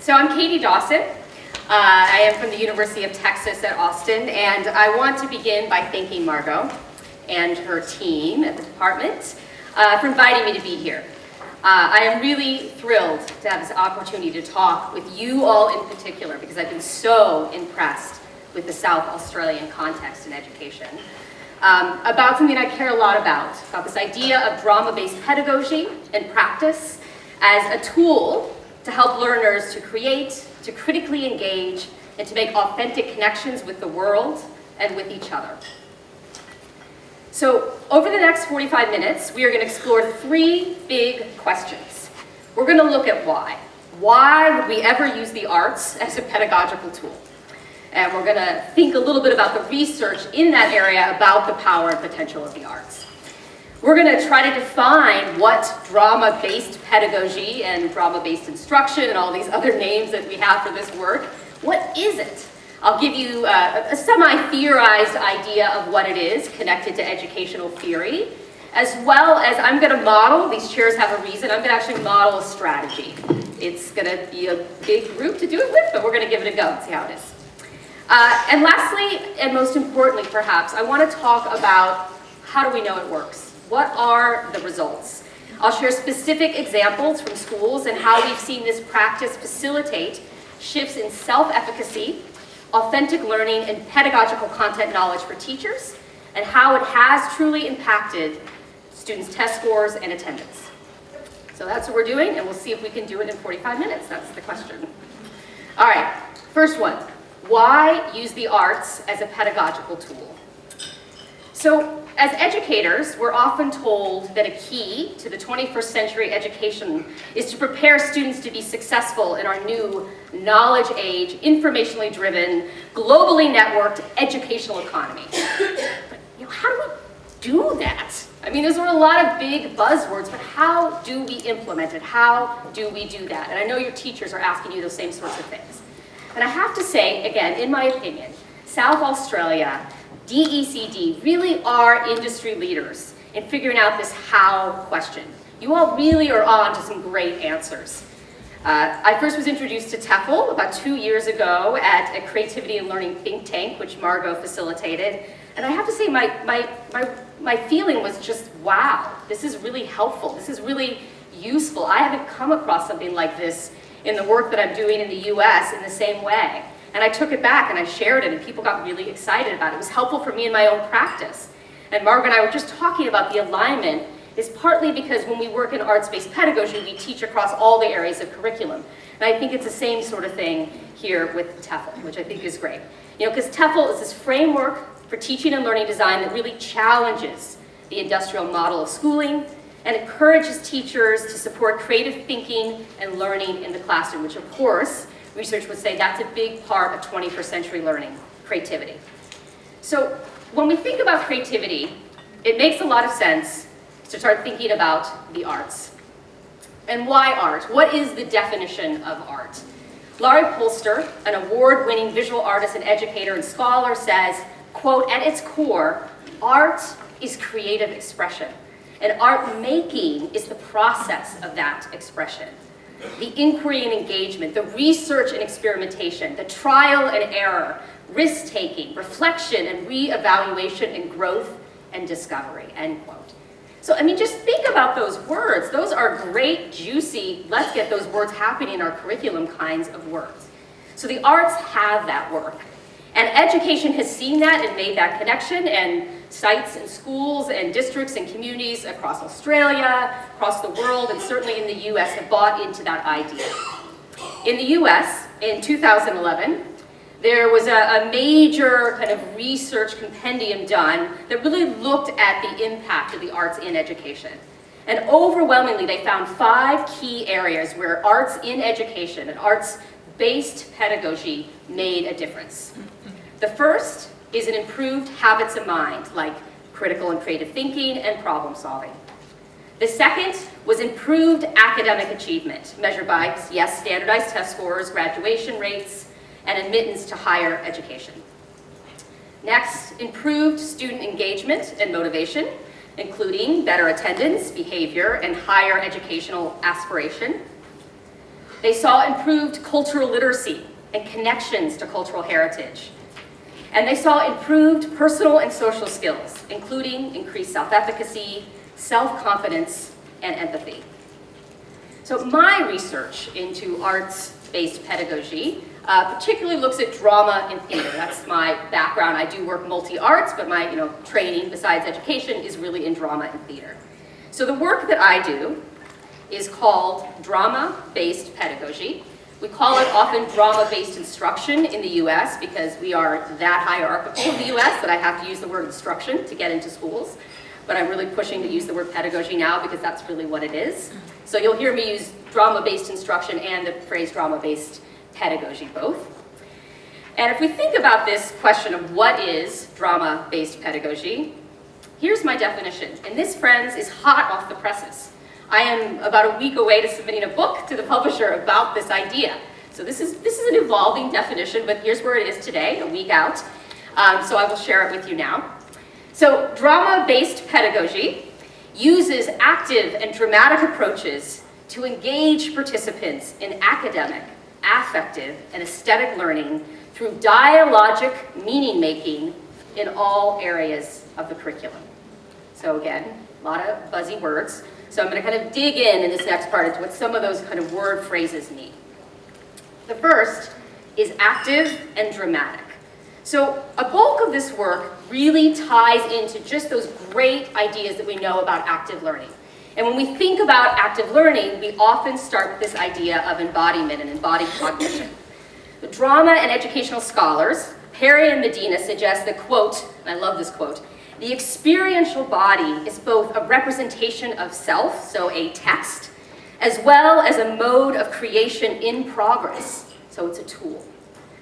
So I'm Katie Dawson. I am from the University of Texas at Austin, and I want to begin by thanking Margot and her team at the department for inviting me to be here. I am really thrilled to have this opportunity to talk with you all in particular, because I've been so impressed with the South Australian context in education. About something I care a lot about this idea of drama-based pedagogy and practice as a tool to help learners to create, to critically engage, and to make authentic connections with the world and with each other. So over the next 45 minutes, we are going to explore three big questions. We're going to look at why. Why would we ever use the arts as a pedagogical tool? And we're going to think a little bit about the research in that area about the power and potential of the arts. We're going to try to define what drama-based pedagogy and drama-based instruction and all these other names that we have for this work, what is it? I'll give you a semi-theorized idea of what it is connected to educational theory, as well as I'm going to model, these chairs have a reason, I'm going to actually model a strategy. It's going to be a big group to do it with, but we're going to give it a go and see how it is. And lastly, and most importantly perhaps, I want to talk about how do we know it works? What are the results? I'll share specific examples from schools and how we've seen this practice facilitate shifts in self-efficacy, authentic learning, and pedagogical content knowledge for teachers, and how it has truly impacted students' test scores and attendance. So that's what we're doing, and we'll see if we can do it in 45 minutes. That's the question. All right, first one. Why use the arts as a pedagogical tool? So, as educators, we're often told that a key to the 21st century education is to prepare students to be successful in our new knowledge age, informationally driven, globally networked educational economy. But, how do we do that? I mean, those are a lot of big buzzwords, but how do we implement it? How do we do that? And I know your teachers are asking you those same sorts of things. And I have to say, again, in my opinion, South Australia, DECD really are industry leaders in figuring out this how question. You all really are on to some great answers. I first was introduced to TfEL about 2 years ago at a creativity and learning think tank, which Margot facilitated. And I have to say, my feeling was just, wow, this is really helpful. This is really useful. I haven't come across something like this in the work that I'm doing in the US in the same way. And I took it back and I shared it and people got really excited about it. It was helpful for me in my own practice. And Margaret and I were just talking about the alignment is partly because when we work in arts-based pedagogy, we teach across all the areas of curriculum. And I think it's the same sort of thing here with TfEL, which I think is great. Because TfEL is this framework for teaching and learning design that really challenges the industrial model of schooling and encourages teachers to support creative thinking and learning in the classroom, which of course, research would say that's a big part of 21st century learning, creativity. So when we think about creativity, it makes a lot of sense to start thinking about the arts. And why art? What is the definition of art? Laurie Polster, an award-winning visual artist and educator and scholar, says, quote, at its core, art is creative expression. And art making is the process of that expression. The inquiry and engagement, the research and experimentation, the trial and error, risk-taking, reflection and re-evaluation and growth and discovery, end quote. So, I mean, just think about those words. Those are great, juicy, let's get those words happening in our curriculum kinds of words. So the arts have that work. And education has seen that and made that connection, and sites and schools and districts and communities across Australia, across the world, and certainly in the US have bought into that idea. In the US, in 2011, there was a major kind of research compendium done that really looked at the impact of the arts in education. And overwhelmingly, they found 5 key areas where arts in education and arts-based pedagogy made a difference. The first is an improved habits of mind, like critical and creative thinking and problem solving. The second was improved academic achievement, measured by, yes, standardized test scores, graduation rates, and admittance to higher education. Next, improved student engagement and motivation, including better attendance, behavior, and higher educational aspiration. They saw improved cultural literacy and connections to cultural heritage. And they saw improved personal and social skills, including increased self-efficacy, self-confidence, and empathy. So my research into arts-based pedagogy particularly looks at drama and theater. That's my background. I do work multi-arts, but my training besides education is really in drama and theater. So the work that I do is called drama-based pedagogy. We call it often drama-based instruction in the US because we are that hierarchical in the US that I have to use the word instruction to get into schools. But I'm really pushing to use the word pedagogy now because that's really what it is. So you'll hear me use drama-based instruction and the phrase drama-based pedagogy both. And if we think about this question of what is drama-based pedagogy, here's my definition. And this, friends, is hot off the presses. I am about a week away to submitting a book to the publisher about this idea. So this is an evolving definition, but here's where it is today, a week out. So I will share it with you now. So drama-based pedagogy uses active and dramatic approaches to engage participants in academic, affective, and aesthetic learning through dialogic meaning-making in all areas of the curriculum. So again, a lot of buzzy words. So I'm going to kind of dig in this next part into what some of those kind of word phrases mean. The first is active and dramatic. So a bulk of this work really ties into just those great ideas that we know about active learning. And when we think about active learning, we often start with this idea of embodiment and embodied cognition. The drama and educational scholars, Perry and Medina, suggest that, quote, and I love this quote, the experiential body is both a representation of self, so a text, as well as a mode of creation in progress, so it's a tool.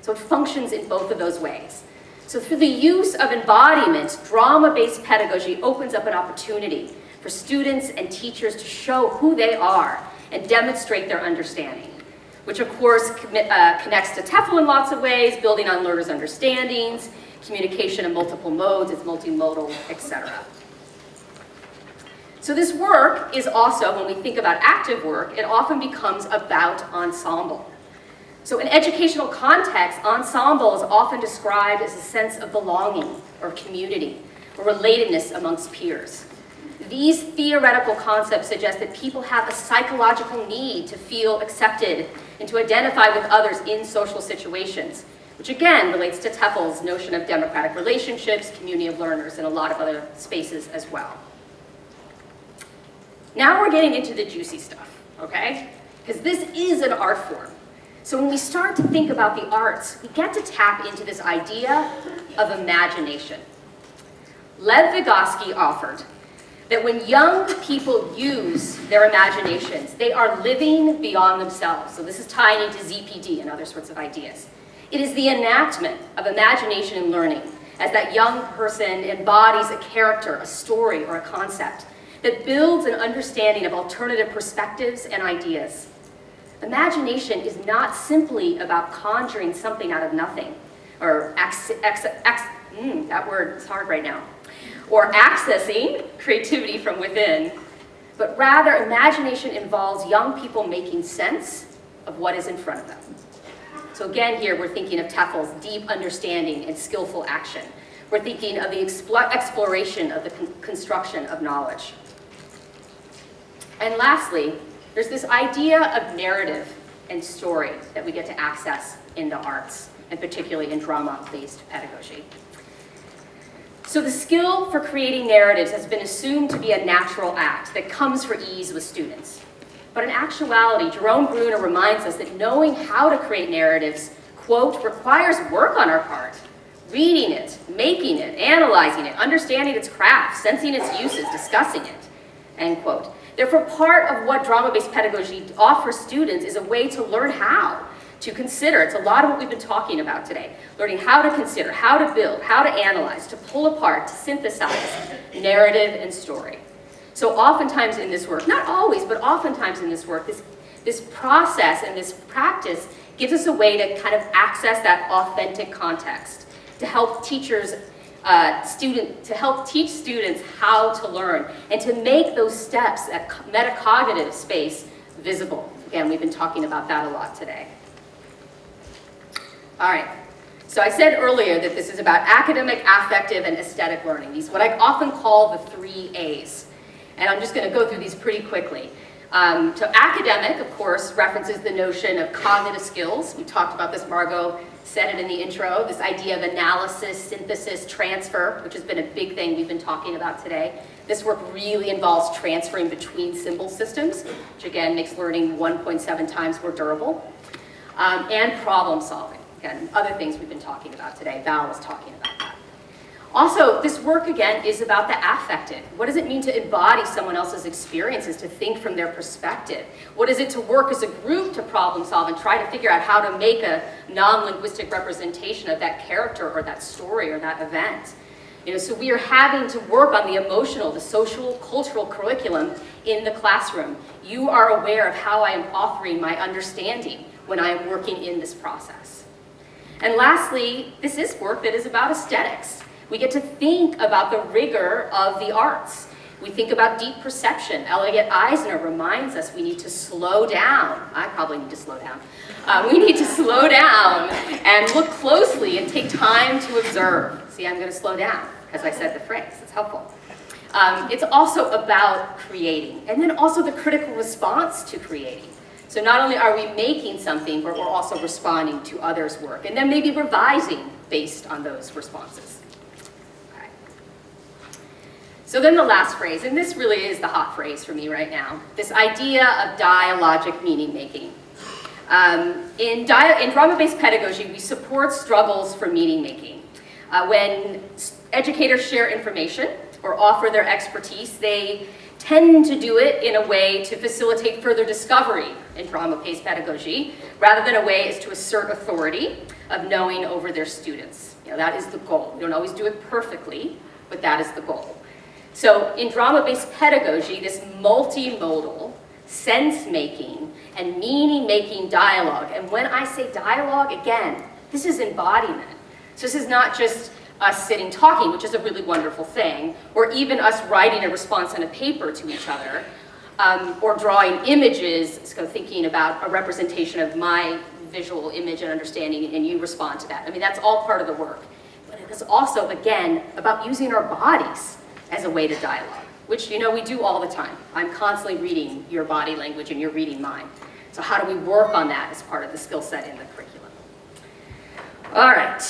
So it functions in both of those ways. So through the use of embodiment, drama-based pedagogy opens up an opportunity for students and teachers to show who they are and demonstrate their understanding, which of course connects to TfEL in lots of ways, building on learners' understandings, communication in multiple modes, it's multimodal, etc. So this work is also, when we think about active work, it often becomes about ensemble. So in educational context, ensemble is often described as a sense of belonging or community or relatedness amongst peers. These theoretical concepts suggest that people have a psychological need to feel accepted and to identify with others in social situations, which again relates to TfEL's notion of democratic relationships, community of learners, and a lot of other spaces as well. Now we're getting into the juicy stuff, okay? Because this is an art form. So when we start to think about the arts, we get to tap into this idea of imagination. Lev Vygotsky offered that when young people use their imaginations, they are living beyond themselves. So this is tying into ZPD and other sorts of ideas. It is the enactment of imagination in learning as that young person embodies a character, a story, or a concept that builds an understanding of alternative perspectives and ideas. Imagination is not simply about conjuring something out of nothing, or that word is hard right now, or accessing creativity from within, but rather imagination involves young people making sense of what is in front of them. So again, here we're thinking of TfEL's deep understanding and skillful action. We're thinking of the exploration of the construction of knowledge. And lastly, there's this idea of narrative and story that we get to access in the arts, and particularly in drama-based pedagogy. So the skill for creating narratives has been assumed to be a natural act that comes for ease with students. But in actuality, Jerome Bruner reminds us that knowing how to create narratives, quote, requires work on our part. Reading it, making it, analyzing it, understanding its craft, sensing its uses, discussing it, end quote. Therefore, part of what drama-based pedagogy offers students is a way to learn how to consider. It's a lot of what we've been talking about today. Learning how to consider, how to build, how to analyze, to pull apart, to synthesize narrative and story. So oftentimes in this work, not always, but oftentimes in this work, this process and this practice gives us a way to kind of access that authentic context, to help teachers teach students how to learn and to make those steps, that metacognitive space, visible. Again, we've been talking about that a lot today. All right. So I said earlier that this is about academic, affective, and aesthetic learning. These what I often call the 3 A's. And I'm just going to go through these pretty quickly. So academic, of course, references the notion of cognitive skills. We talked about this, Margot said it in the intro, this idea of analysis, synthesis, transfer, which has been a big thing we've been talking about today. This work really involves transferring between symbol systems, which again makes learning 1.7 times more durable. And problem solving. Again, other things we've been talking about today. Val was talking about that. Also, this work, again, is about the affective. What does it mean to embody someone else's experiences, to think from their perspective? What is it to work as a group to problem solve and try to figure out how to make a non-linguistic representation of that character or that story or that event? So we are having to work on the emotional, the social, cultural curriculum in the classroom. You are aware of how I am authoring my understanding when I am working in this process. And lastly, this is work that is about aesthetics. We get to think about the rigor of the arts. We think about deep perception. Elliot Eisner reminds us we need to slow down. I probably need to slow down. We need to slow down and look closely and take time to observe. See, I'm going to slow down because I said the phrase. It's helpful. It's also about creating, and then also the critical response to creating. So not only are we making something, but we're also responding to others' work, and then maybe revising based on those responses. Okay. So then the last phrase, and this really is the hot phrase for me right now, this idea of dialogic meaning making. In drama-based pedagogy, we support struggles for meaning making. When educators share information or offer their expertise, they tend to do it in a way to facilitate further discovery in drama-based pedagogy, rather than a way is to assert authority of knowing over their students. That is the goal. We don't always do it perfectly, but that is the goal. So in drama-based pedagogy, this multimodal, sense-making, and meaning-making dialogue, and when I say dialogue, again, this is embodiment. So this is not just us sitting talking, which is a really wonderful thing, or even us writing a response on a paper to each other, or drawing images, so thinking about a representation of my visual image and understanding, and you respond to that. I mean, that's all part of the work. But it is also, again, about using our bodies as a way to dialogue, which, we do all the time. I'm constantly reading your body language and you're reading mine. So how do we work on that as part of the skill set in the curriculum? All right.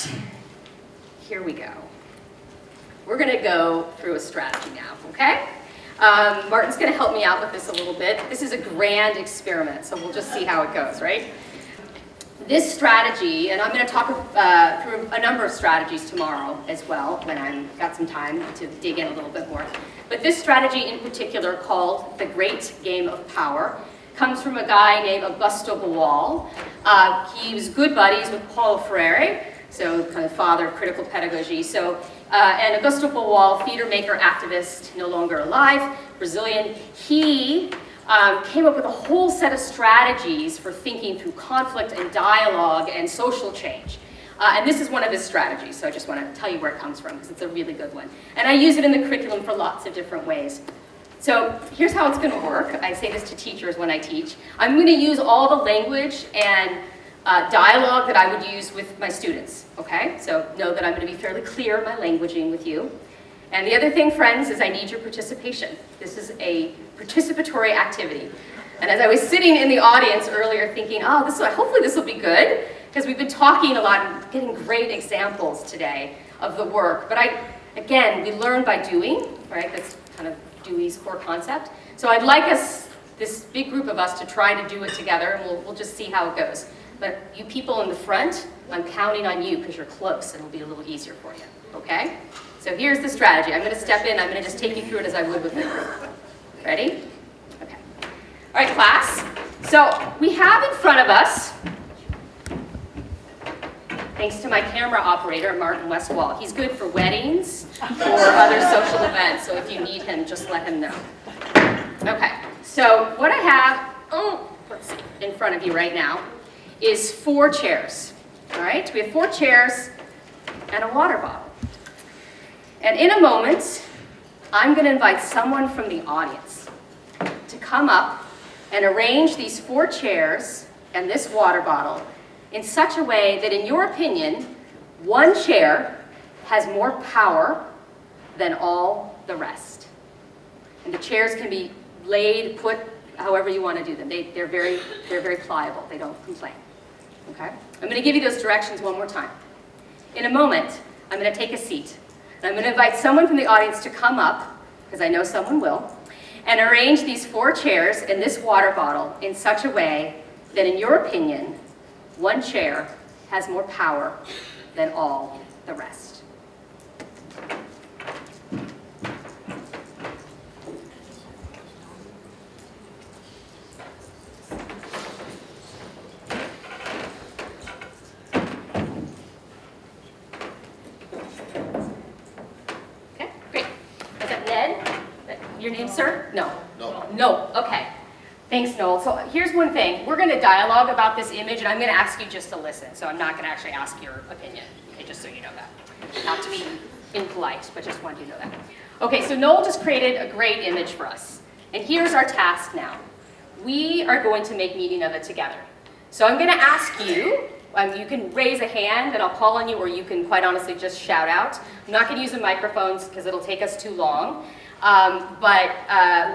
Here we go. We're going to go through a strategy now, okay? Martin's going to help me out with this a little bit. This is a grand experiment, so we'll just see how it goes, right? This strategy, and I'm going to talk through a number of strategies tomorrow as well, when I've got some time to dig in a little bit more. But this strategy in particular, called the Great Game of Power, comes from a guy named Augusto Boal. He was good buddies with Paulo Freire, so kind of father of critical pedagogy. So, and Augusto Boal, theater maker, activist, no longer alive, Brazilian, he came up with a whole set of strategies for thinking through conflict and dialogue and social change. And this is one of his strategies, so I just want to tell you where it comes from, because it's a really good one. And I use it in the curriculum for lots of different ways. So here's how it's going to work. I say this to teachers when I teach. I'm going to use all the language and dialogue that I would use with my students, okay? So know that I'm going to be fairly clear in my languaging with you. And the other thing, friends, is I need your participation. This is a participatory activity. And as I was sitting in the audience earlier thinking, hopefully this will be good, because we've been talking a lot and getting great examples today of the work. But again, we learn by doing, right? That's kind of Dewey's core concept. So I'd like us, this big group of us, to try to do it together, and we'll just see how it goes. But you people in the front, I'm counting on you because you're close and it'll be a little easier for you, okay? So here's the strategy. I'm going to step in. I'm going to just take you through it as I would with the group. Ready? Okay. All right, class. So we have in front of us, thanks to my camera operator, Martin Westwall. He's good for weddings or other social events, so if you need him, just let him know. Okay, so what I have, let's see, in front of you right now is 4 chairs. All right, we have 4 chairs and a water bottle. And in a moment, I'm going to invite someone from the audience to come up and arrange these 4 chairs and this water bottle in such a way that, in your opinion, one chair has more power than all the rest. And the chairs can be laid, put however you want to do them. They're very pliable. They don't complain. Okay? I'm going to give you those directions one more time. In a moment, I'm going to take a seat. And I'm going to invite someone from the audience to come up, because I know someone will, and arrange these 4 chairs and this water bottle in such a way that, in your opinion, one chair has more power than all the rest. Okay, great. Is that Ned? Your name, sir? No. No, okay. Thanks, Noel. So here's one thing. We're going to dialogue about this image, and I'm going to ask you just to listen. So I'm not going to actually ask your opinion, okay, just so you know that. Not to be impolite, but just wanted you to know that. Okay, so Noel just created a great image for us. And here's our task now. We are going to make meaning of it together. So I'm going to ask you, you can raise a hand and I'll call on you, or you can quite honestly just shout out. I'm not going to use the microphones because it'll take us too long. But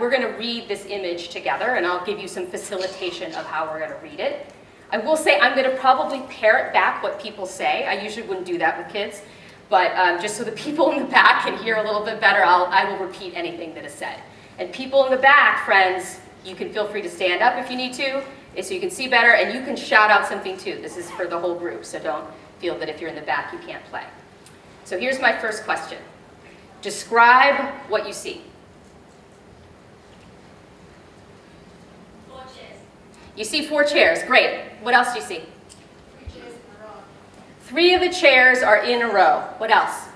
we're going to read this image together, and I'll give you some facilitation of how we're going to read it. I will say I'm going to probably parrot back what people say. I usually wouldn't do that with kids, but just so the people in the back can hear a little bit better, I will repeat anything that is said. And people in the back, friends, you can feel free to stand up if you need to, so you can see better, and you can shout out something too. This is for the whole group, so don't feel that if you're in the back you can't play. So here's my first question. Describe what you see. 4 chairs. You see 4 chairs. Great. What else do you see? 3 chairs in a row. 3 of the chairs are in a row. What else?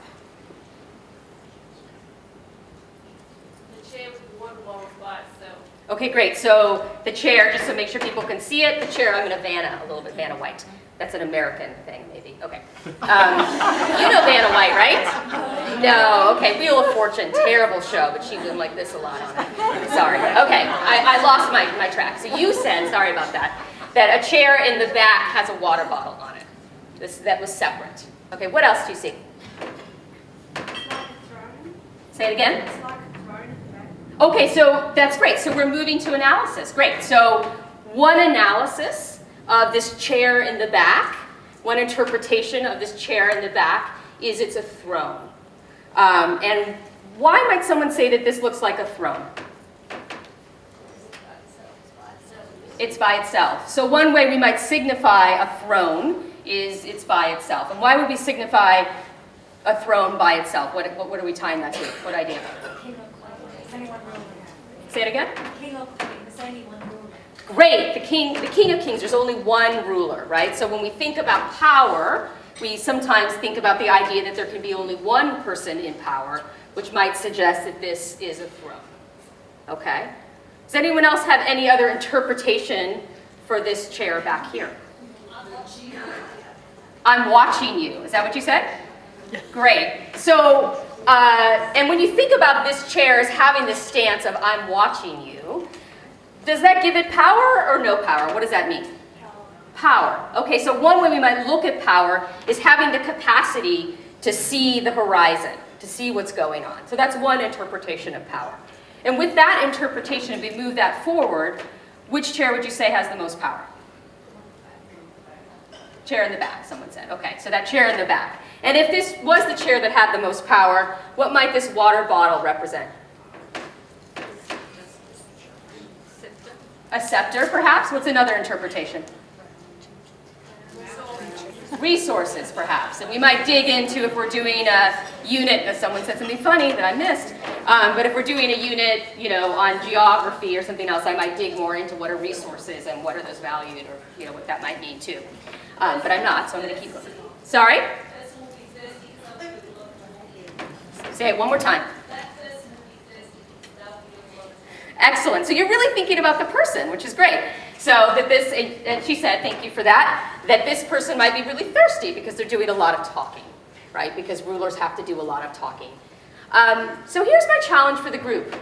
The chair with the water bottle by itself. Okay, great. So the chair, just to make sure people can see it, the chair, I'm going to Vanna a little bit, Vanna White. That's an American thing, maybe. Okay. You know Vanna White, right? No, okay. Wheel of Fortune, terrible show, but she went like this a lot on it. Sorry. Okay, I lost my track. So you said, sorry about that a chair in the back has a water bottle on it. That was separate. Okay, what else do you see? It's like a throne. Say it again. It's like a throne at the back. Okay, so that's great. So we're moving to analysis. Great. So one analysis of this chair in the back, one interpretation of this chair in the back is it's a throne. And why might someone say that this looks like a throne? It's by itself. So one way we might signify a throne is it's by itself. And why would we signify a throne by itself? What are we tying that to? What idea? King of Queen. There's only one ruler. Say it again? King of Queen. There's only one ruler. Great, the king of kings, there's only one ruler, right? So when we think about power, we sometimes think about the idea that there can be only one person in power, which might suggest that this is a throne. Okay? Does anyone else have any other interpretation for this chair back here? I'm watching you. I'm watching you. Is that what you said? Great. So, and when you think about this chair as having this stance of I'm watching you, does that give it power or no power? What does that mean? Power. Okay, so one way we might look at power is having the capacity to see the horizon, to see what's going on. So that's one interpretation of power. And with that interpretation, if we move that forward, which chair would you say has the most power? Chair in the back, someone said. Okay, so that chair in the back. And if this was the chair that had the most power, what might this water bottle represent? A scepter, perhaps? What's another interpretation? Resources, perhaps. And we might dig into, if we're doing a unit, someone said something funny that I missed, but if we're doing a unit, on geography or something else, I might dig more into what are resources and what are those valued, or what that might mean too. But I'm not, so I'm going to keep going. Sorry? Say it one more time. Excellent. So you're really thinking about the person, which is great. So that this, and she said, thank you for that this person might be really thirsty because they're doing a lot of talking, right? Because rulers have to do a lot of talking. So here's my challenge for the group.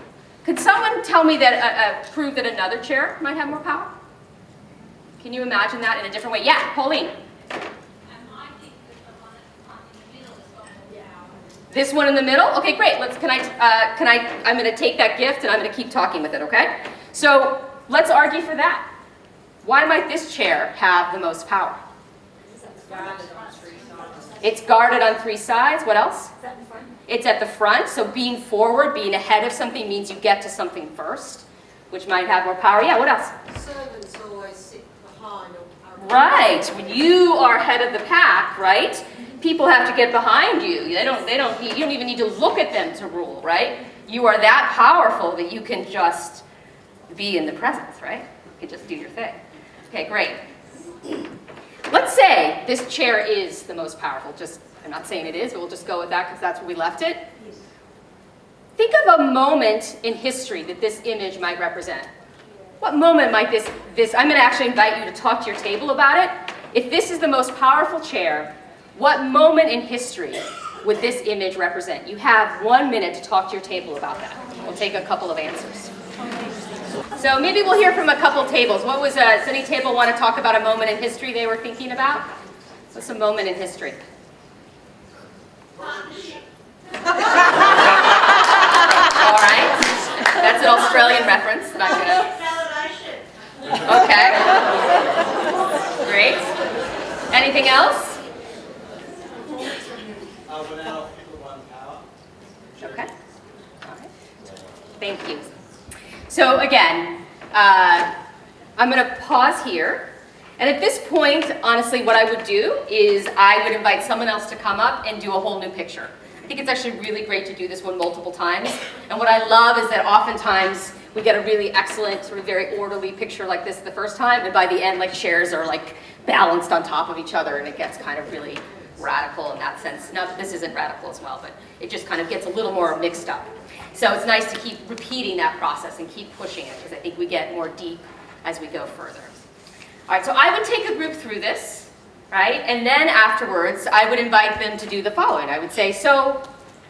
Could someone tell me that, prove that another chair might have more power? Can you imagine that in a different way? Yeah, Pauline. This one in the middle? Okay, great. I'm going to take that gift and I'm going to keep talking with it, okay? So let's argue for that. Why might this chair have the most power? It's guarded on 3 sides. What else? It's at the front, so being forward, being ahead of something means you get to something first, which might have more power. Yeah, what else? Servants always sit behind. Right, when you are head of the pack, right? People have to get behind you. You don't even need to look at them to rule, right? You are that powerful that you can just be in the presence, right? You can just do your thing. Okay, great. Let's say this chair is the most powerful. I'm not saying it is, but we'll just go with that because that's where we left it. Think of a moment in history that this image might represent. What moment might this I'm going to actually invite you to talk to your table about it. If this is the most powerful chair, what moment in history would this image represent? You have 1 minute to talk to your table about that. We'll take a couple of answers. So maybe we'll hear from a couple tables. Does any table want to talk about a moment in history they were thinking about? What's a moment in history? All right. That's an Australian reference. Not gonna... Okay. Great. Anything else? Okay. All right. Thank you. So again, I'm going to pause here. And at this point, honestly, what I would do is I would invite someone else to come up and do a whole new picture. I think it's actually really great to do this one multiple times. And what I love is that oftentimes we get a really excellent, sort of very orderly picture like this the first time, and by the end, like chairs are like balanced on top of each other, and it gets kind of really radical in that sense. Not that this isn't radical as well, but it just kind of gets a little more mixed up. So it's nice to keep repeating that process and keep pushing it, because I think we get more deep as we go further. All right, so I would take a group through this, right? And then afterwards, I would invite them to do the following. I would say, so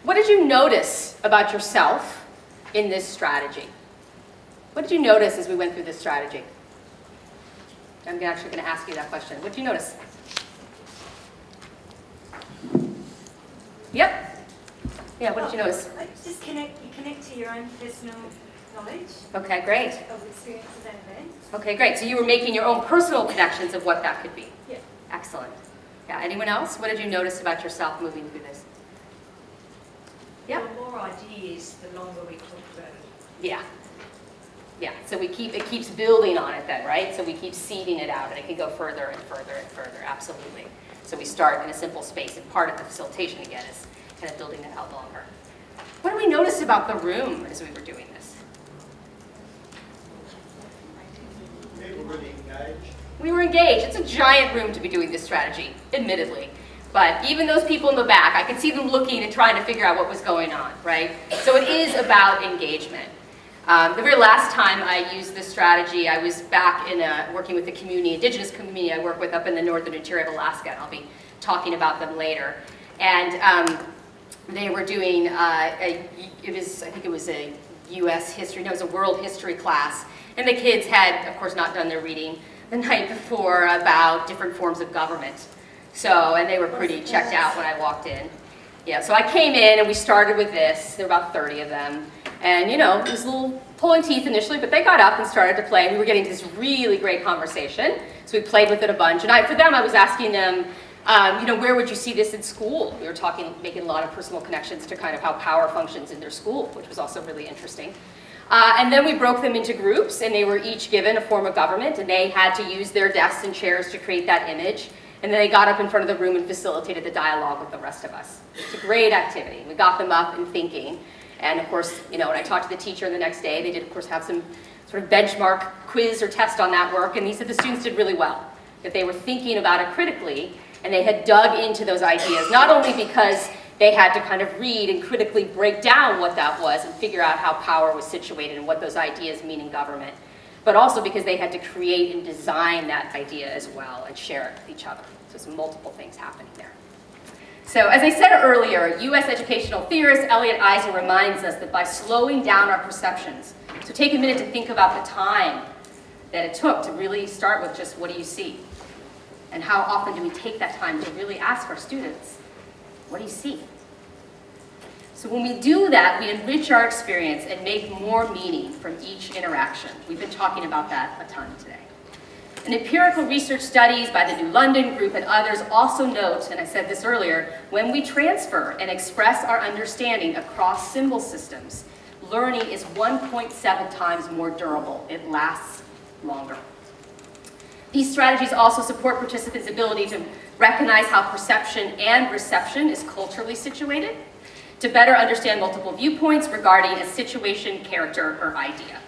what did you notice about yourself in this strategy? What did you notice as we went through this strategy? I'm actually going to ask you that question. What did you notice? Yep. Yeah, what did you notice? Just you connect to your own personal knowledge. Okay, great. Of experiences and events. Okay, great. So you were making your own personal connections of what that could be. Yeah. Excellent. Yeah, anyone else? What did you notice about yourself moving through this? Yeah. The more ideas, the longer we talk about it. Yeah. Yeah, so it keeps building on it then, right? So we keep seeding it out, and it can go further and further and further, absolutely. So we start in a simple space, and part of the facilitation, again, is kind of building it out longer. What did we notice about the room as we were doing this? People really engaged. We were engaged. It's a giant room to be doing this strategy, admittedly. But even those people in the back, I could see them looking and trying to figure out what was going on, right? So it is about engagement. The very last time I used this strategy, I was back in working with the community, indigenous community I work with up in the northern interior of Alaska, and I'll be talking about them later. And they were doing, I think it was a US history, no, it was a world history class. And the kids had, of course, not done their reading the night before about different forms of government. So, and they were pretty checked out when I walked in. Yeah, so I came in and we started with this. There were about 30 of them. And you know, it was a little pulling teeth initially, but they got up and started to play. And we were getting this really great conversation. So we played with it a bunch. And for them, I was asking them, you know, where would you see this in school? We were making a lot of personal connections to kind of how power functions in their school, which was also really interesting. And then we broke them into groups, and they were each given a form of government, and they had to use their desks and chairs to create that image. And then they got up in front of the room and facilitated the dialogue with the rest of us. It's a great activity. We got them up and thinking. And of course, you know, when I talked to the teacher the next day, they did, of course, have some sort of benchmark quiz or test on that work. And he said the students did really well, that they were thinking about it critically, and they had dug into those ideas, not only because they had to kind of read and critically break down what that was and figure out how power was situated and what those ideas mean in government, but also because they had to create and design that idea as well and share it with each other. So some multiple things happening there. So as I said earlier, US educational theorist Elliot Eisner reminds us that by slowing down our perceptions, so take a minute to think about the time that it took to really start with just what do you see? And how often do we take that time to really ask our students, what do you see? So when we do that, we enrich our experience and make more meaning from each interaction. We've been talking about that a ton today. And empirical research studies by the New London Group and others also note, and I said this earlier, when we transfer and express our understanding across symbol systems, learning is 1.7 times more durable. It lasts longer. These strategies also support participants' ability to recognize how perception and reception is culturally situated, to better understand multiple viewpoints regarding a situation, character, or idea.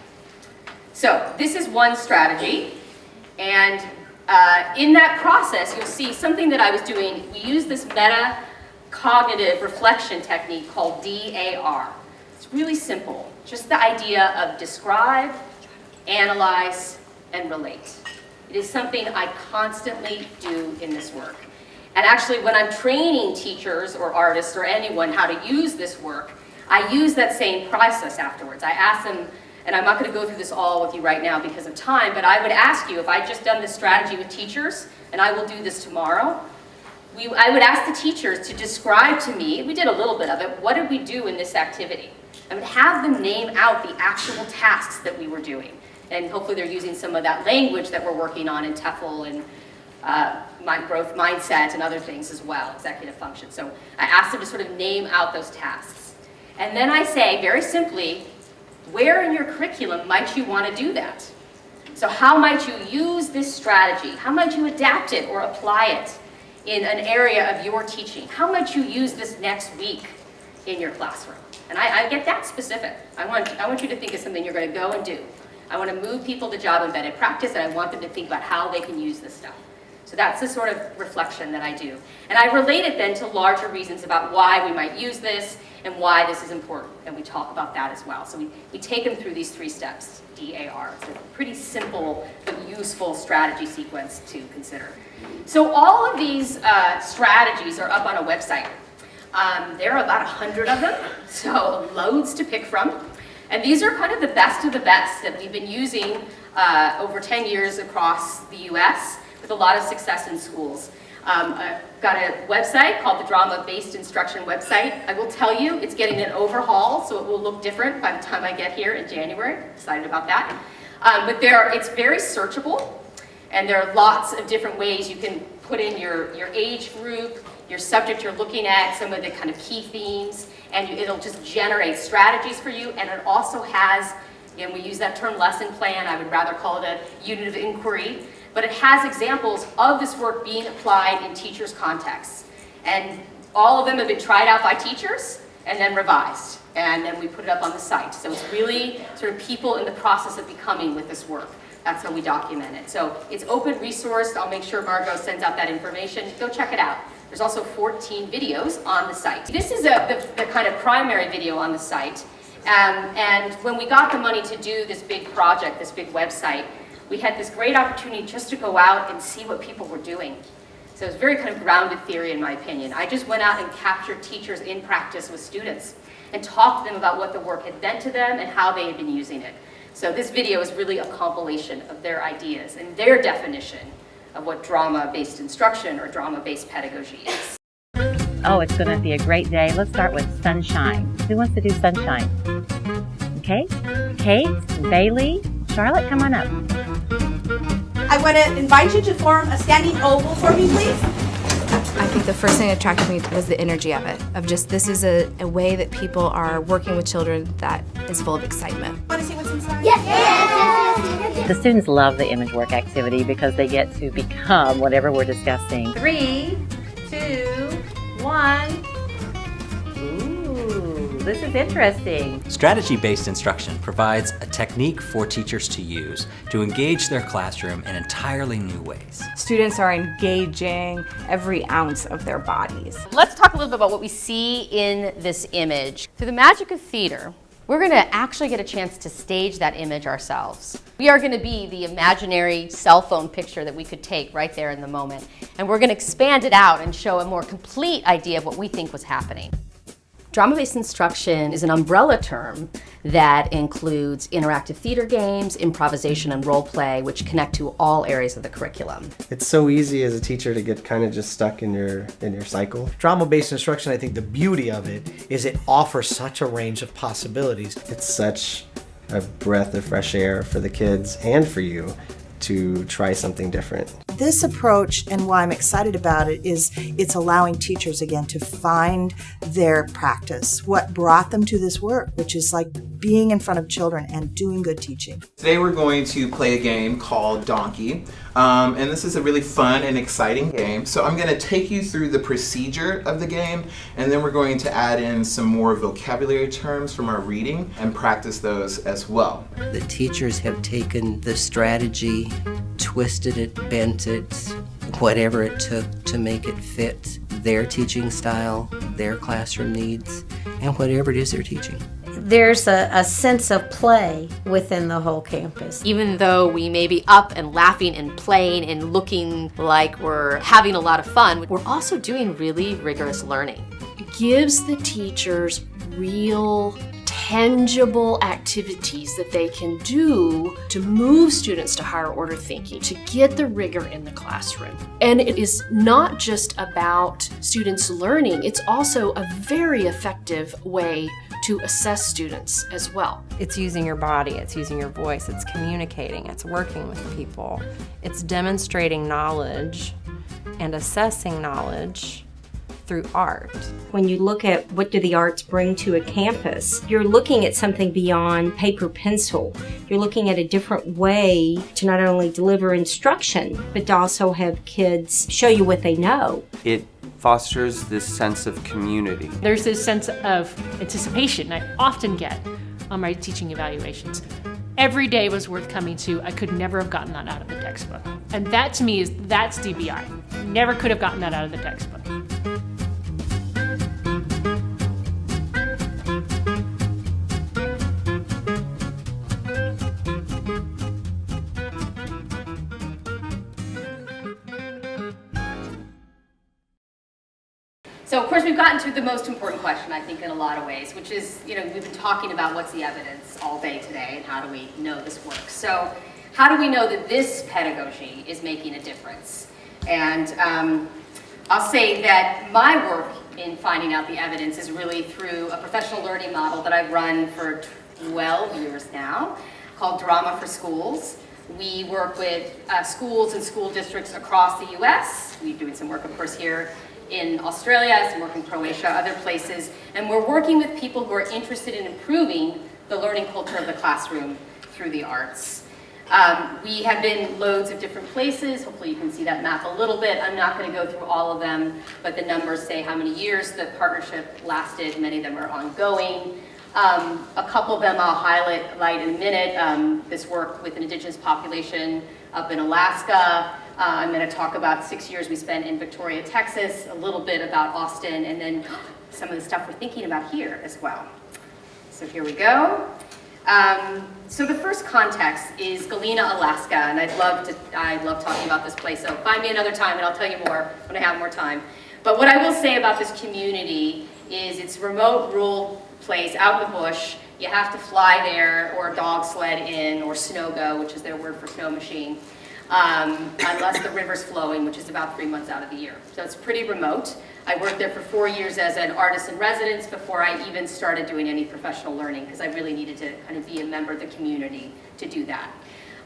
So this is one strategy, and in that process, you'll see something that I was doing. We use this meta-cognitive reflection technique called DAR. It's really simple, just the idea of describe, analyze, and relate. It is something I constantly do in this work. And actually, when I'm training teachers or artists or anyone how to use this work, I use that same process afterwards. I ask them, and I'm not going to go through this all with you right now because of time, but I would ask you, if I just done this strategy with teachers, and I will do this tomorrow, I would ask the teachers to describe to me, we did a little bit of it, what did we do in this activity? I would have them name out the actual tasks that we were doing. And hopefully they're using some of that language that we're working on in TfEL and growth mindset and other things as well, executive function. So I asked them to sort of name out those tasks. And then I say, very simply, where in your curriculum might you want to do that? So how might you use this strategy? How might you adapt it or apply it in an area of your teaching? How might you use this next week in your classroom? And I get that specific. I want you to think of something you're going to go and do. I want to move people to job-embedded practice, and I want them to think about how they can use this stuff. So that's the sort of reflection that I do. And I relate it then to larger reasons about why we might use this and why this is important, and we talk about that as well. So we take them through these 3 steps, DAR. It's a pretty simple but useful strategy sequence to consider. So all of these strategies are up on a website. There are about 100 of them, so loads to pick from. And these are kind of the best that we've been using over 10 years across the US with a lot of success in schools. I've got a website called the Drama-Based Instruction website. I will tell you, it's getting an overhaul, so it will look different by the time I get here in January. Excited about that. But it's very searchable, and there are lots of different ways you can put in your age group, your subject you're looking at, some of the kind of key themes, and it'll just generate strategies for you. And it also has, again, we use that term lesson plan. I would rather call it a unit of inquiry. But it has examples of this work being applied in teachers' contexts. And all of them have been tried out by teachers and then revised. And then we put it up on the site. So it's really sort of people in the process of becoming with this work. That's how we document it. So it's open resourced. I'll make sure Margot sends out that information. Go check it out. There's also 14 videos on the site. This is the kind of primary video on the site. And when we got the money to do this big project, this big website, we had this great opportunity just to go out and see what people were doing. So it's very kind of grounded theory in my opinion. I just went out and captured teachers in practice with students and talked to them about what the work had meant to them and how they had been using it. So this video is really a compilation of their ideas and their definition of what drama-based instruction or drama-based pedagogy is. Oh, it's going to be a great day. Let's start with sunshine. Who wants to do sunshine? Okay. Kate, Bailey, Charlotte, come on up. I want to invite you to form a standing oval for me, please. I think the first thing that attracted me was the energy of it, of just this is a way that people are working with children that is full of excitement. Want to see what's inside? Yes. The students love the image work activity because they get to become whatever we're discussing. 3, 2, 1. Ooh, this is interesting. Strategy-based instruction provides a technique for teachers to use to engage their classroom in entirely new ways. Students are engaging every ounce of their bodies. Let's talk a little bit about what we see in this image. Through the magic of theater, we're going to actually get a chance to stage that image ourselves. We are going to be the imaginary cell phone picture that we could take right there in the moment. And we're going to expand it out and show a more complete idea of what we think was happening. Drama-based instruction is an umbrella term that includes interactive theater games, improvisation, and role play, which connect to all areas of the curriculum. It's so easy as a teacher to get kind of just stuck in your cycle. Drama-based instruction, I think the beauty of it is it offers such a range of possibilities. It's such a breath of fresh air for the kids and for you to try something different. This approach, and why I'm excited about it, is it's allowing teachers again to find their practice, what brought them to this work, which is like being in front of children and doing good teaching. Today we're going to play a game called Donkey, and this is a really fun and exciting game. So I'm going to take you through the procedure of the game, and then we're going to add in some more vocabulary terms from our reading and practice those as well. The teachers have taken the strategy, twisted it, bent it, whatever it took to make it fit their teaching style, their classroom needs, and whatever it is they're teaching. There's a sense of play within the whole campus. Even though we may be up and laughing and playing and looking like we're having a lot of fun, we're also doing really rigorous learning. It gives the teachers real, tangible activities that they can do to move students to higher order thinking, to get the rigor in the classroom. And it is not just about students learning, it's also a very effective way to assess students as well. It's using your body, it's using your voice, it's communicating, it's working with people, it's demonstrating knowledge and assessing knowledge through art. When you look at what do the arts bring to a campus, you're looking at something beyond paper pencil. You're looking at a different way to not only deliver instruction, but to also have kids show you what they know. It fosters this sense of community. There's this sense of anticipation I often get on my teaching evaluations. Every day was worth coming to. I could never have gotten that out of the textbook. And that to me that's DBI. Never could have gotten that out of the textbook. So of course we've gotten to the most important question, I think, in a lot of ways, which is, we've been talking about what's the evidence all day today and how do we know this works. So how do we know that this pedagogy is making a difference? And I'll say that my work in finding out the evidence is really through a professional learning model that I've run for 12 years now, called Drama for Schools. We work with schools and school districts across the US. We're doing some work, of course, here in Australia, some work in Croatia, other places, and we're working with people who are interested in improving the learning culture of the classroom through the arts. We have been loads of different places. Hopefully you can see that map a little bit. I'm not going to go through all of them, but the numbers say how many years the partnership lasted. Many of them are ongoing. A couple of them I'll highlight in a minute. This work with an indigenous population up in Alaska. I'm going to talk about 6 years we spent in Victoria, Texas, a little bit about Austin, and then some of the stuff we're thinking about here as well. So here we go. So the first context is Galena, Alaska, and I love talking about this place, so find me another time and I'll tell you more when I have more time. But what I will say about this community is it's a remote, rural place out in the bush. You have to fly there or dog sled in or snow go, which is their word for snow machine. Unless the river's flowing, which is about 3 months out of the year. So it's pretty remote. I worked there for 4 years as an artist in residence before I even started doing any professional learning, because I really needed to kind of be a member of the community to do that.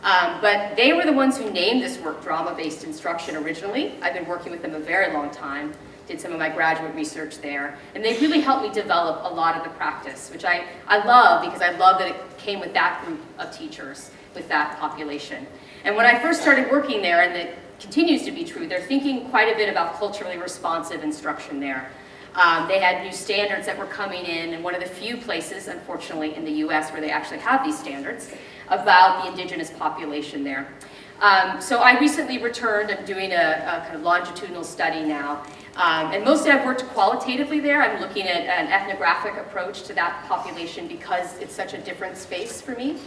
But they were the ones who named this work drama-based instruction originally. I've been working with them a very long time, did some of my graduate research there, and they really helped me develop a lot of the practice, which I love, because I love that it came with that group of teachers, with that population. And when I first started working there, and it continues to be true, they're thinking quite a bit about culturally responsive instruction there. They had new standards that were coming in, and one of the few places, unfortunately, in the US where they actually have these standards about the indigenous population there. So I recently returned. I'm doing a kind of longitudinal study now. And mostly I've worked qualitatively there. I'm looking at an ethnographic approach to that population because it's such a different space for me.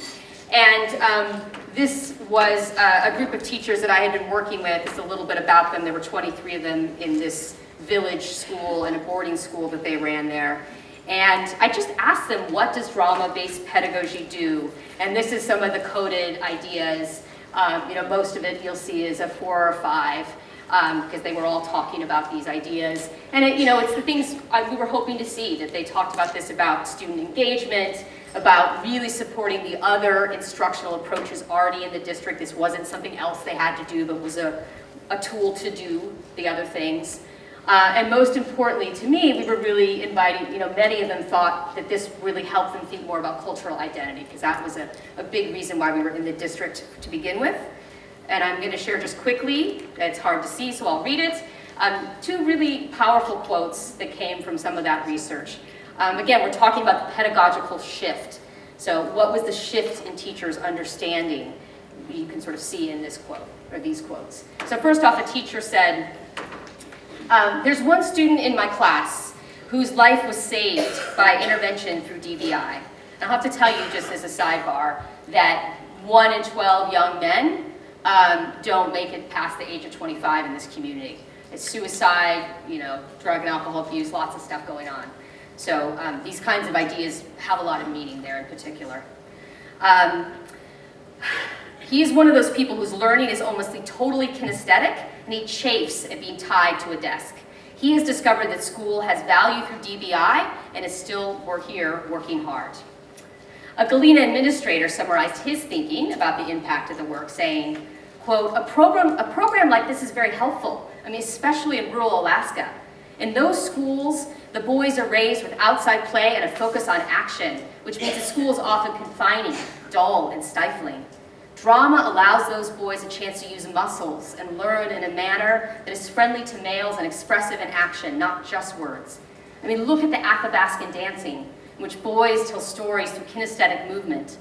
And this was a group of teachers that I had been working with. Just a little bit about them. There were 23 of them in this village school and a boarding school that they ran there. And I just asked them, what does drama-based pedagogy do? And this is some of the coded ideas. Most of it you'll see is a 4 or 5, because they were all talking about these ideas. And it's the things we were hoping to see, that they talked about this, about student engagement, about really supporting the other instructional approaches already in the district. This wasn't something else they had to do, but was a tool to do the other things. And most importantly to me, we were really inviting, many of them thought that this really helped them think more about cultural identity, because that was a big reason why we were in the district to begin with. And I'm going to share just quickly, it's hard to see, so I'll read it, 2 really powerful quotes that came from some of that research. Again, we're talking about the pedagogical shift. So what was the shift in teachers' understanding? You can sort of see in this quote, or these quotes. So first off, a teacher said, there's one student in my class whose life was saved by intervention through DBI. And I'll have to tell you, just as a sidebar, that 1 in 12 young men don't make it past the age of 25 in this community. It's suicide, drug and alcohol abuse, lots of stuff going on. So these kinds of ideas have a lot of meaning there in particular. He is one of those people whose learning is almost totally kinesthetic, and he chafes at being tied to a desk. He has discovered that school has value through DBI and is still here working hard. A Galena administrator summarized his thinking about the impact of the work, saying, quote, a program like this is very helpful, especially in rural Alaska. In those schools, the boys are raised with outside play and a focus on action, which means the school is often confining, dull, and stifling. Drama allows those boys a chance to use muscles and learn in a manner that is friendly to males and expressive in action, not just words. Look at the Athabascan dancing, in which boys tell stories through kinesthetic movement.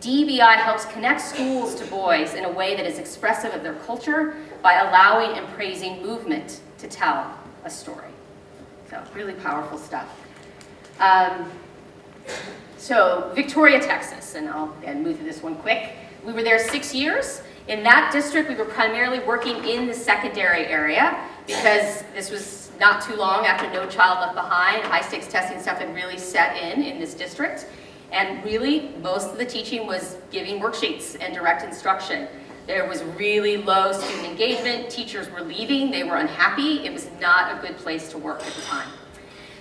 DBI helps connect schools to boys in a way that is expressive of their culture by allowing and praising movement to tell a story. So really powerful stuff. So Victoria, Texas, and I'll move through this one quick. We were there 6 years. In that district, we were primarily working in the secondary area because this was not too long after No Child Left Behind. High-stakes testing stuff had really set in this district. And really, most of the teaching was giving worksheets and direct instruction. There was really low student engagement. Teachers were leaving. They were unhappy. It was not a good place to work at the time.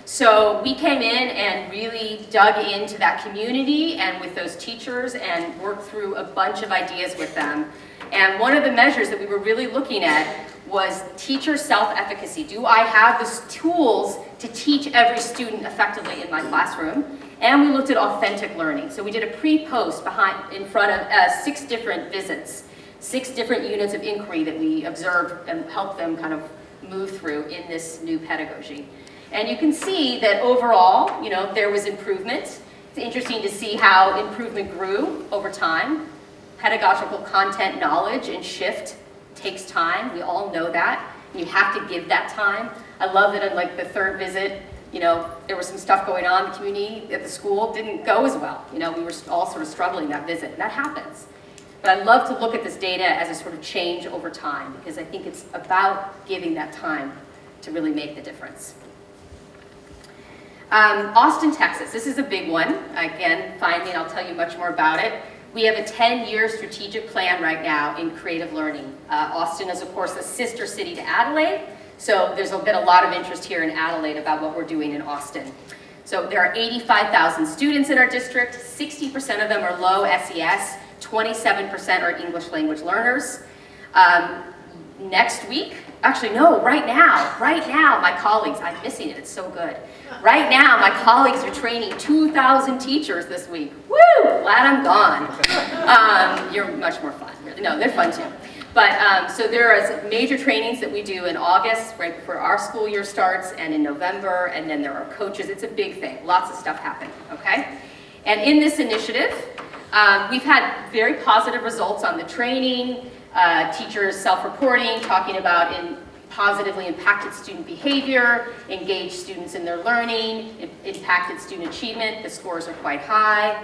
So we came in and really dug into that community and with those teachers and worked through a bunch of ideas with them. And one of the measures that we were really looking at was teacher self-efficacy. Do I have the tools to teach every student effectively in my classroom? And we looked at authentic learning. So we did a pre-post in front of 6 different visits, 6 different units of inquiry that we observed and helped them kind of move through in this new pedagogy. And you can see that overall, there was improvement. It's interesting to see how improvement grew over time. Pedagogical content knowledge and shift takes time. We all know that. And you have to give that time. I love that in the 3rd visit, there was some stuff going on in the community at the school. Didn't go as well. We were all sort of struggling that visit. And that happens. But I love to look at this data as a sort of change over time, because I think it's about giving that time to really make the difference. Austin, Texas. This is a big one. Again, find me and I'll tell you much more about it. We have a 10-year strategic plan right now in creative learning. Austin is, of course, a sister city to Adelaide, so there's been a lot of interest here in Adelaide about what we're doing in Austin. So there are 85,000 students in our district. 60% of them are low SES. 27% are English language learners. Next week, actually no, right now, my colleagues, I'm missing it, it's so good. Right now, my colleagues are training 2,000 teachers this week. Woo, glad I'm gone. You're much more fun, really. No, they're fun too. But so there are major trainings that we do in August, right before our school year starts, and in November, and then there are coaches. It's a big thing, lots of stuff happening, okay? And in this initiative, we've had very positive results on the training, teachers self-reporting, talking about positively impacted student behavior, engaged students in their learning, impacted student achievement. The scores are quite high.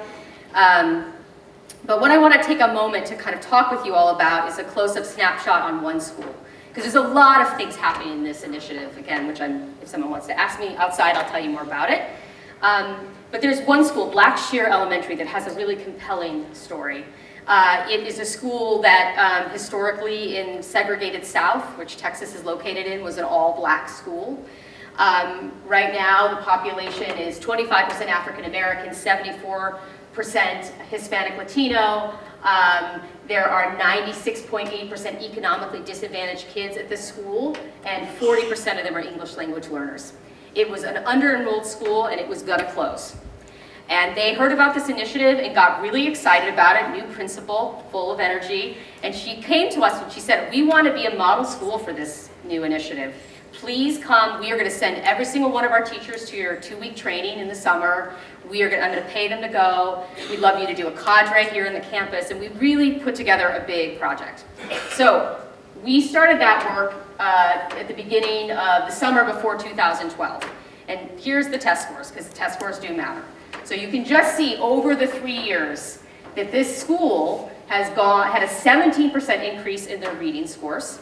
But what I want to take a moment to kind of talk with you all about is a close-up snapshot on one school. Because there's a lot of things happening in this initiative, again, which if someone wants to ask me outside, I'll tell you more about it. But there's one school, Blackshear Elementary, that has a really compelling story. It is a school that historically in segregated South, which Texas is located in, was an all-black school. Right now, the population is 25% African American, 74% Hispanic Latino. There are 96.8% economically disadvantaged kids at this school, and 40% of them are English language learners. It was an under-enrolled school, and it was gonna close. And they heard about this initiative and got really excited about it, new principal, full of energy, and she came to us and she said, we want to be a model school for this new initiative. Please come. We are going to send every single one of our teachers to your 2-week training in the summer. I'm going to pay them to go. We'd love you to do a cadre here in the campus, and we really put together a big project. So we started that work at the beginning of the summer before 2012. And here's the test scores, because the test scores do matter. So you can just see over the 3 years that this school has had a 17% increase in their reading scores.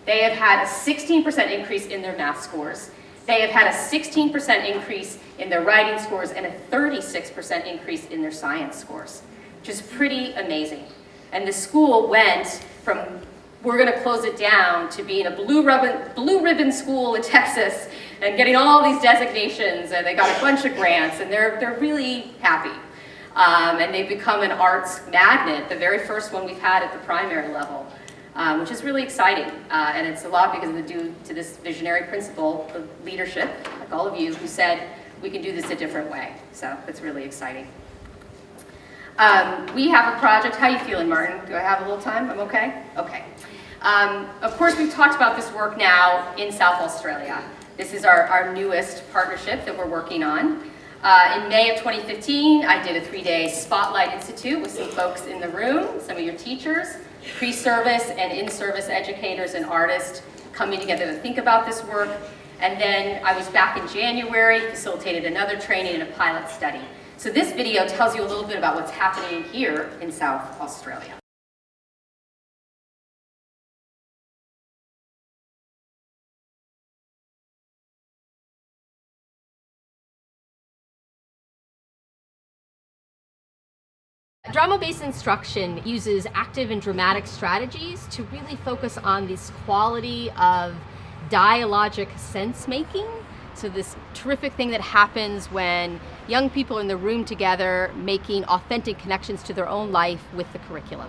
They have had a 16% increase in their math scores. They have had a 16% increase in their writing scores and a 36% increase in their science scores, which is pretty amazing. And the school went from, we're going to close it down, to being a blue ribbon school in Texas and getting all these designations, and they got a bunch of grants, and they're really happy. And they've become an arts magnet, the very first one we've had at the primary level, which is really exciting. And it's a lot because of due to this visionary principal of leadership, like all of you, who said, we can do this a different way. So it's really exciting. We have a project. How you feeling, Martin? Do I have a little time? I'm okay? Okay. Of course, we've talked about this work now in South Australia. This is our newest partnership that we're working on. In May of 2015, I did a 3-day Spotlight Institute with some folks in the room, some of your teachers, pre-service and in-service educators and artists coming together to think about this work. And then I was back in January, facilitated another training and a pilot study. So this video tells you a little bit about what's happening here in South Australia. Drama-based instruction uses active and dramatic strategies to really focus on this quality of dialogic sense-making. So this terrific thing that happens when young people are in the room together making authentic connections to their own life with the curriculum.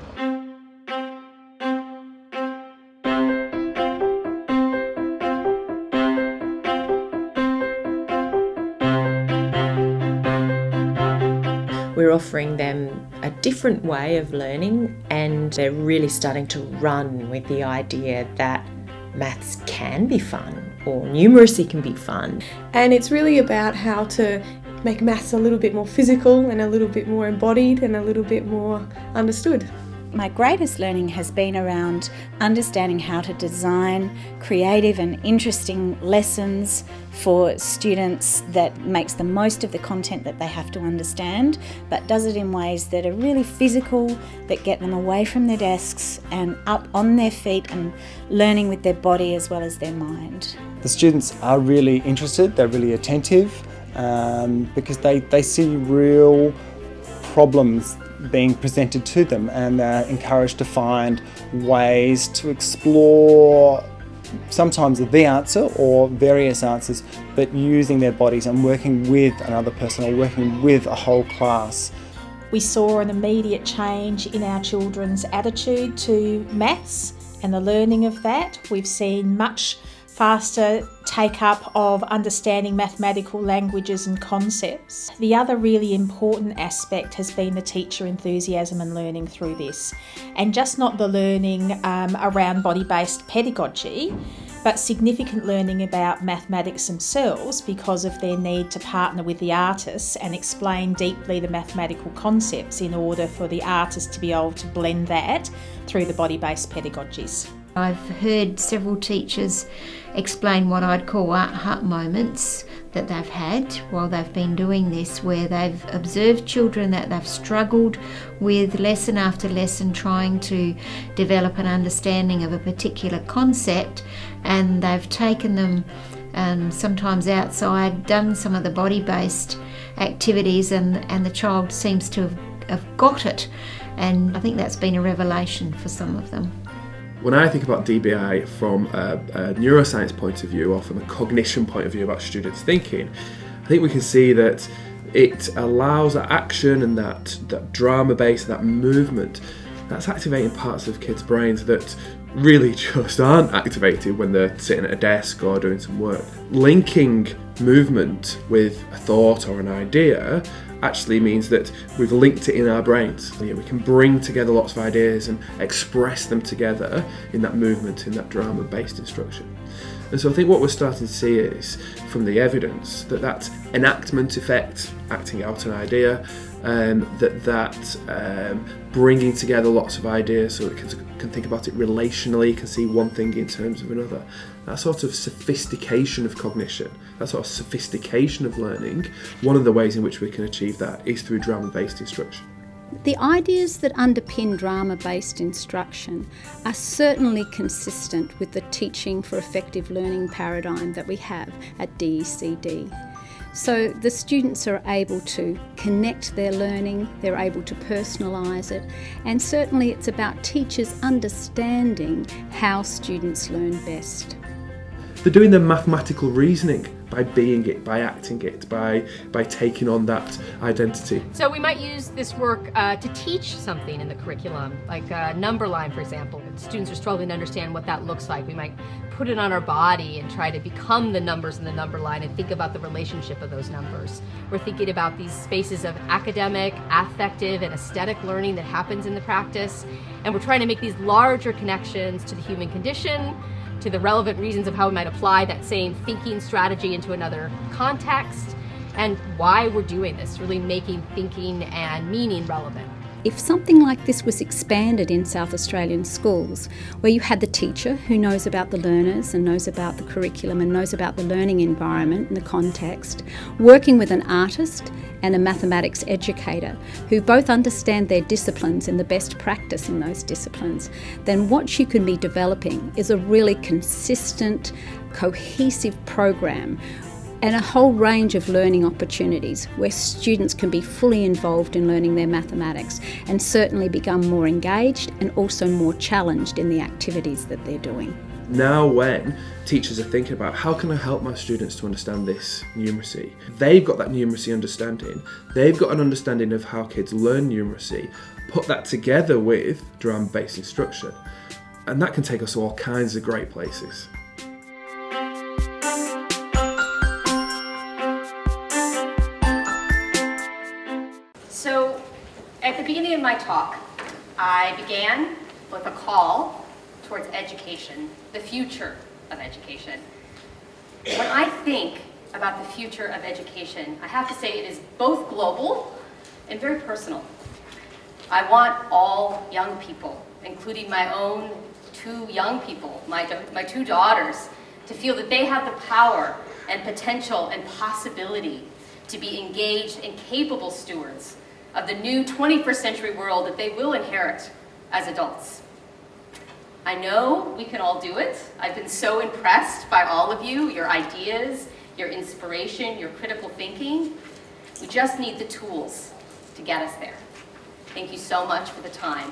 We're offering them a different way of learning, and they're really starting to run with the idea that maths can be fun, or numeracy can be fun. And it's really about how to make maths a little bit more physical and a little bit more embodied and a little bit more understood. My greatest learning has been around understanding how to design creative and interesting lessons for students that makes the most of the content that they have to understand, but does it in ways that are really physical, that get them away from their desks and up on their feet and learning with their body as well as their mind. The students are really interested, they're really attentive, because they see real problems being presented to them, and they're encouraged to find ways to explore sometimes the answer or various answers, but using their bodies and working with another person or working with a whole class. We saw an immediate change in our children's attitude to maths and the learning of that. We've seen much faster take-up of understanding mathematical languages and concepts. The other really important aspect has been the teacher enthusiasm and learning through this. And just not the learning around body-based pedagogy, but significant learning about mathematics themselves because of their need to partner with the artists and explain deeply the mathematical concepts in order for the artists to be able to blend that through the body-based pedagogies. I've heard several teachers explain what I'd call aha moments that they've had while they've been doing this, where they've observed children that they've struggled with lesson after lesson trying to develop an understanding of a particular concept, and they've taken them sometimes outside, done some of the body-based activities, and the child seems to have got it, and I think that's been a revelation for some of them. When I think about DBI from a neuroscience point of view, or from a cognition point of view about students' thinking, I think we can see that it allows that action and that drama base, that movement, that's activating parts of kids' brains that really just aren't activated when they're sitting at a desk or doing some work. Linking movement with a thought or an idea actually means that we've linked it in our brains. We can bring together lots of ideas and express them together in that movement, in that drama-based instruction. And so I think what we're starting to see is, from the evidence, that enactment effect, acting out an idea, bringing together lots of ideas so it can think about it relationally, can see one thing in terms of another. That sort of sophistication of cognition, that sort of sophistication of learning, one of the ways in which we can achieve that is through drama-based instruction. The ideas that underpin drama-based instruction are certainly consistent with the teaching for effective learning paradigm that we have at DECD. So the students are able to connect their learning, they're able to personalise it, and certainly it's about teachers understanding how students learn best. They're doing the mathematical reasoning by being it, by acting it, by taking on that identity. So we might use this work to teach something in the curriculum, like a number line, for example. Students are struggling to understand what that looks like. We might put it on our body and try to become the numbers in the number line and think about the relationship of those numbers. We're thinking about these spaces of academic, affective, and aesthetic learning that happens in the practice, and we're trying to make these larger connections to the human condition, to the relevant reasons of how we might apply that same thinking strategy into another context, and why we're doing this, really making thinking and meaning relevant. If something like this was expanded in South Australian schools, where you had the teacher who knows about the learners and knows about the curriculum and knows about the learning environment and the context, working with an artist and a mathematics educator who both understand their disciplines and the best practice in those disciplines, then what you can be developing is a really consistent, cohesive program and a whole range of learning opportunities where students can be fully involved in learning their mathematics and certainly become more engaged and also more challenged in the activities that they're doing. Now when teachers are thinking about how can I help my students to understand this numeracy, they've got that numeracy understanding, they've got an understanding of how kids learn numeracy, put that together with drama-based instruction, and that can take us to all kinds of great places. So at the beginning of my talk, I began with a call towards education, the future of education. When I think about the future of education, I have to say it is both global and very personal. I want all young people, including my own two young people, my two daughters, to feel that they have the power and potential and possibility to be engaged and capable stewards of the new 21st century world that they will inherit as adults. I know we can all do it. I've been so impressed by all of you, your ideas, your inspiration, your critical thinking. We just need the tools to get us there. Thank you so much for the time.